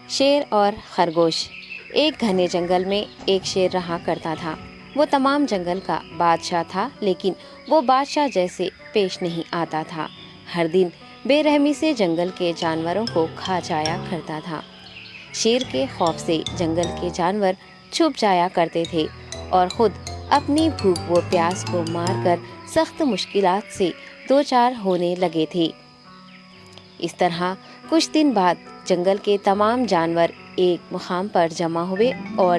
شیر اور خرگوش۔ ایک گھنے جنگل میں ایک شیر رہا کرتا تھا۔ وہ تمام جنگل کا بادشاہ تھا، لیکن وہ بادشاہ جیسے پیش نہیں آتا تھا۔ ہر دن بے رحمی سے جنگل کے جانوروں کو کھا جایا کرتا تھا۔ شیر کے خوف سے جنگل کے جانور چھپ جایا کرتے تھے اور خود اپنی بھوک و پیاس کو مار کر سخت مشکلات سے دوچار ہونے لگے تھے۔ اس طرح کچھ دن بعد جنگل کے تمام جانور ایک مقام پر جمع ہوئے اور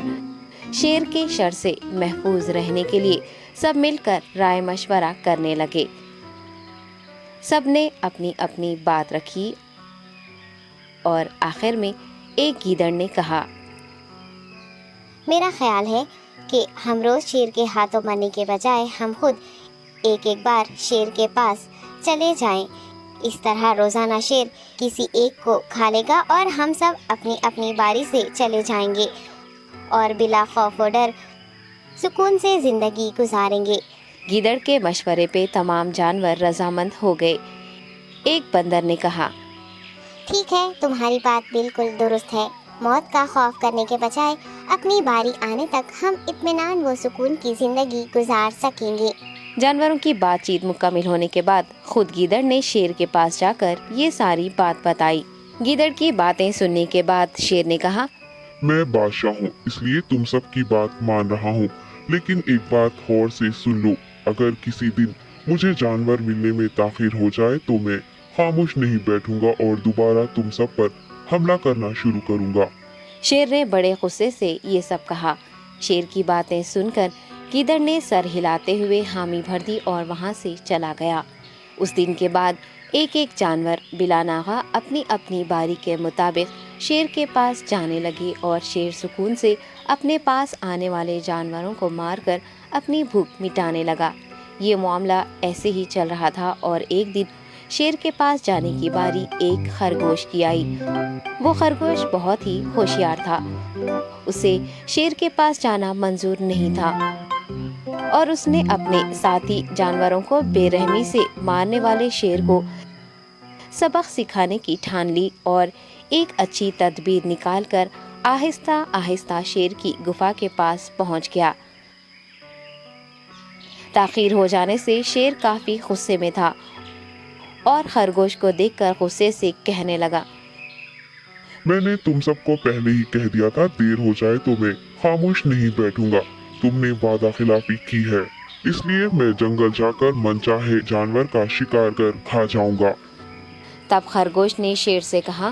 شیر کے شر سے محفوظ رہنے کے لیے سب مل کر رائے مشورہ کرنے لگے۔ سب نے اپنی اپنی بات رکھی اور آخر میں ایک گیدڑ نے کہا، میرا خیال ہے کہ ہم روز شیر کے ہاتھوں مرنے کے بجائے ہم خود ایک بار شیر کے پاس چلے جائیں۔ اس طرح روزانہ شیر کسی ایک کو کھا لے گا اور ہم سب اپنی اپنی باری سے چلے جائیں گے اور بلا خوف و ڈر سکون سے زندگی گزاریں گے۔ گیدڑ کے مشورے پہ تمام جانور رضامند ہو گئے۔ ایک بندر نے کہا، ٹھیک ہے، تمہاری بات بالکل درست ہے۔ موت کا خوف کرنے کے بجائے اپنی باری آنے تک ہم اطمینان و سکون کی زندگی گزار سکیں گے۔ جانوروں کی بات چیت مکمل ہونے کے بعد خود گیدڑ نے شیر کے پاس جا کر یہ ساری بات بتائی۔ گیدڑ کی باتیں سننے کے بعد شیر نے کہا، میں بادشاہ ہوں، اس لیے تم سب کی بات مان رہا ہوں، لیکن ایک بات غور سے سن لو۔ اگر کسی دن مجھے جانور ملنے میں تاخیر ہو جائے تو میں خاموش نہیں بیٹھوں گا اور دوبارہ تم سب پر حملہ کرنا شروع کروں گا۔ شیر نے بڑے غصے سے یہ سب کہا۔ شیر کی باتیں سن کر گیدڑ نے سر ہلاتے ہوئے حامی بھر دی اور وہاں سے چلا گیا۔ اس دن کے بعد ایک ایک جانور بلا ناغہ اپنی اپنی باری کے مطابق شیر کے پاس جانے لگے اور شیر سکون سے اپنے پاس آنے والے جانوروں کو مار کر اپنی بھوک مٹانے لگا۔ یہ معاملہ ایسے ہی چل رہا تھا اور ایک دن شیر کے پاس جانے کی باری ایک خرگوش کی آئی۔ وہ خرگوش بہت ہی ہوشیار تھا۔ اسے شیر کے پاس جانا منظور نہیں تھا اور اس نے اپنے ساتھی جانوروں کو بے رحمی سے مارنے والے شیر کو سبق سکھانے کی ٹھان لی اور ایک اچھی تدبیر نکال کر آہستہ آہستہ شیر کی گفا کے پاس پہنچ گیا۔ تاخیر ہو جانے سے شیر کافی غصے میں تھا اور خرگوش کو دیکھ کر غصے سے کہنے لگا، میں نے تم سب کو پہلے ہی کہہ دیا تھا، دیر ہو جائے تو میں خاموش نہیں بیٹھوں گا۔ تم نے وعدہ خلافی کی ہے، اس لیے میں جنگل جا کر من چاہے جانور کا شکار کر کھا جاؤں گا۔ تب خرگوش نے شیر سے کہا،